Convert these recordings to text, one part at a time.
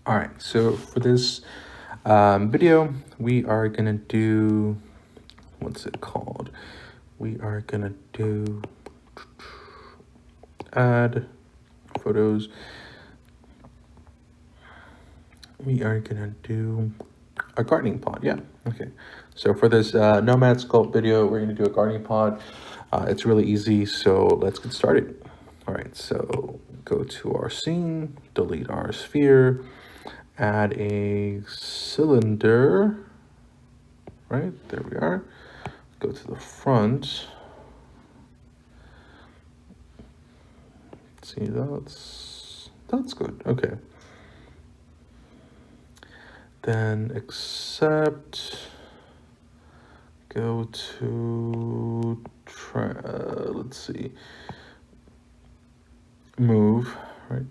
All right, so for this video, we are gonna do, what's it called? We are gonna do add photos. We are gonna do a gardening pod, yeah, okay. So for this Nomad Sculpt video, we're gonna do a gardening pod. It's really easy, so let's get started. All right, so go to our scene, delete our sphere, add a cylinder, right, there we are. Go to the front. See, that's good, okay. Then accept, go to, let's see, move, right,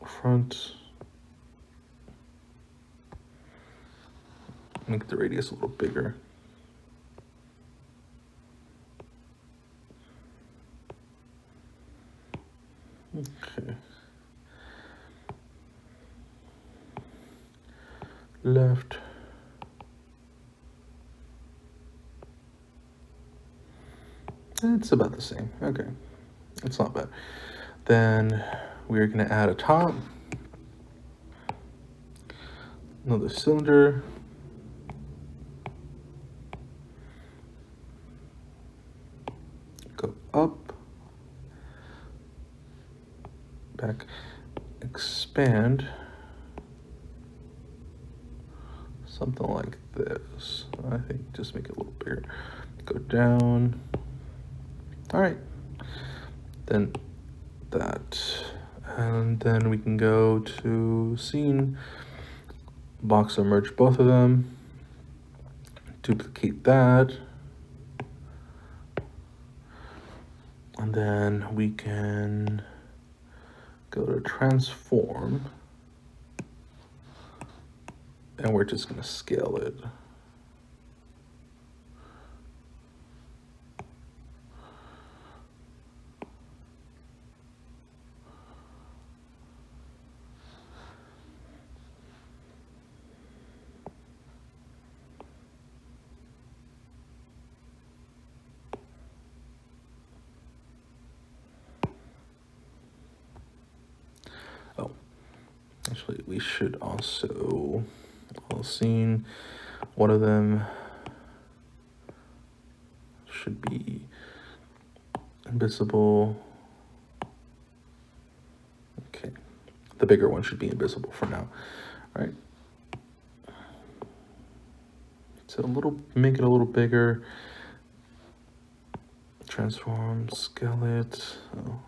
front, make the radius a little bigger. Okay. Left. It's about the same. Okay. It's not bad. Then we're going to add a top. Another cylinder. Go up. Back. Expand. Something like this. I think just make it a little bigger. Go down. All right. Then that. And then we can go to scene. Box and merge both of them. Duplicate that. And then we can go to transform. And we're just going to scale it. Oh, actually, we should also, all scene, one of them should be invisible. Okay, the bigger one should be invisible for now, right? So make it a little bigger. Transform, scale it. Oh.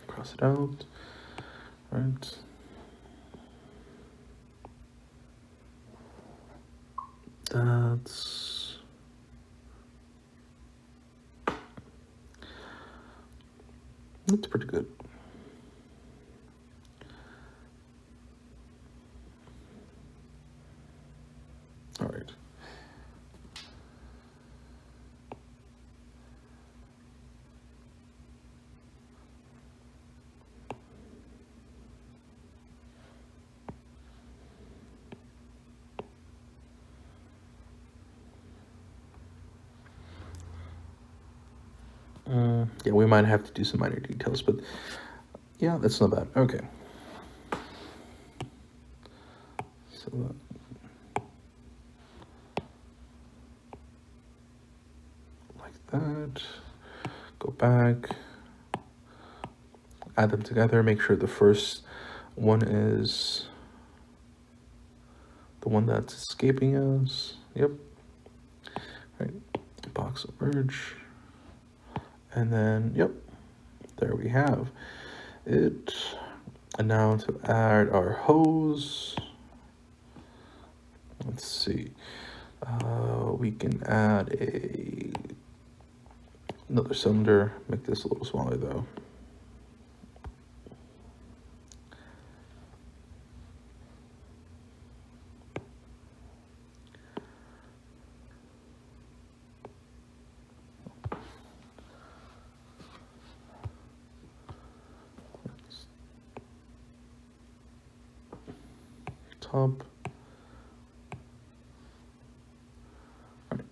Cross it out, right? That's pretty good. All right. Yeah, we might have to do some minor details, but yeah, that's not bad. Okay. So like that. Go back. Add them together. Make sure the first one is the one that's escaping us. Yep. Right. Box merge. And then, yep, there we have it. And now to add our hose. Let's see. We can add another cylinder. Make this a little smaller though. top. All right.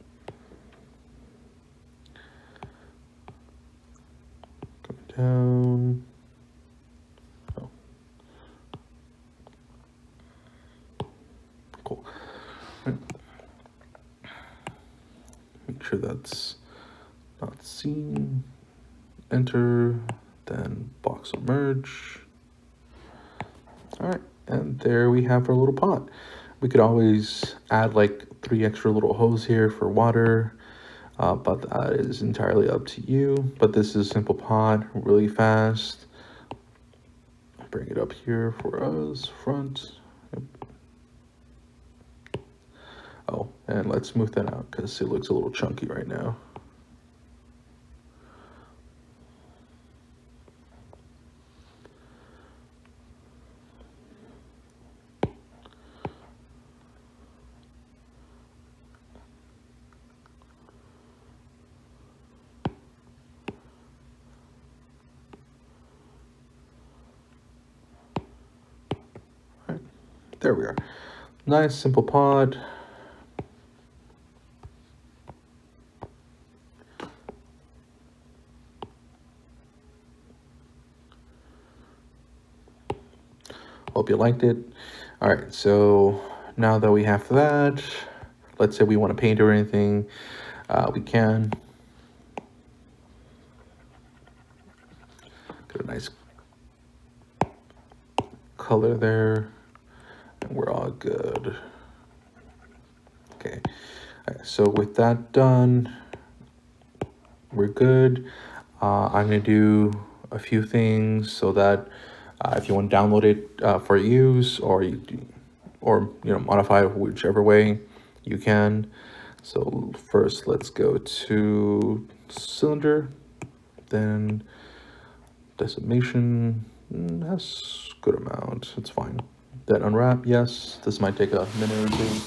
Coming down. Oh. Cool. All right. Make sure that's not seen. Enter, then box will merge. All right, and there we have our little pot. We could always add like 3 extra little hose here for water, but that is entirely up to you. But this is a simple pot, really fast. Bring it up here for us, front. Yep. Oh, and let's smooth that out because it looks a little chunky right now. There we are. Nice, simple pod. Hope you liked it. All right, so now that we have that, let's say we want to paint or anything, we can. Get a nice color there. We're all good. Okay, so with that done, we're good. I'm gonna do a few things so that if you want to download it for use, or modify it whichever way you can. So first, let's go to cylinder, then decimation. That's a good amount. It's fine. Then unwrap, yes. This might take a minute or two.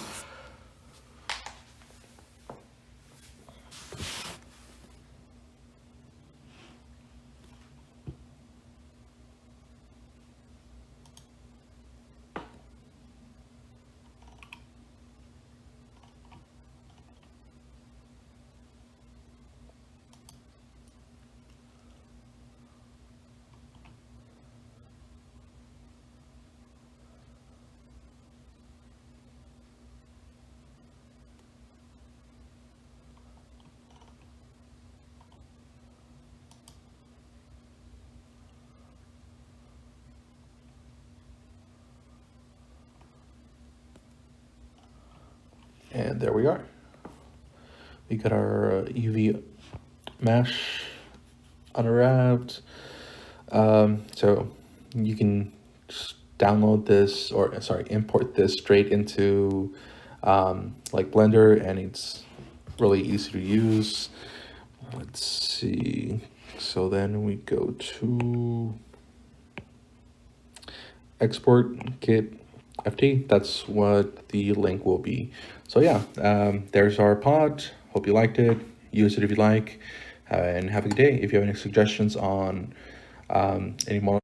And there we are. We got our UV mesh unwrapped. So you can just download this, or sorry, import this straight into like Blender, and it's really easy to use. Let's see. So then we go to export kit FT. That's what the link will be. So yeah, there's our pod. Hope you liked it. Use it if you like, and have a good day. If you have any suggestions on any more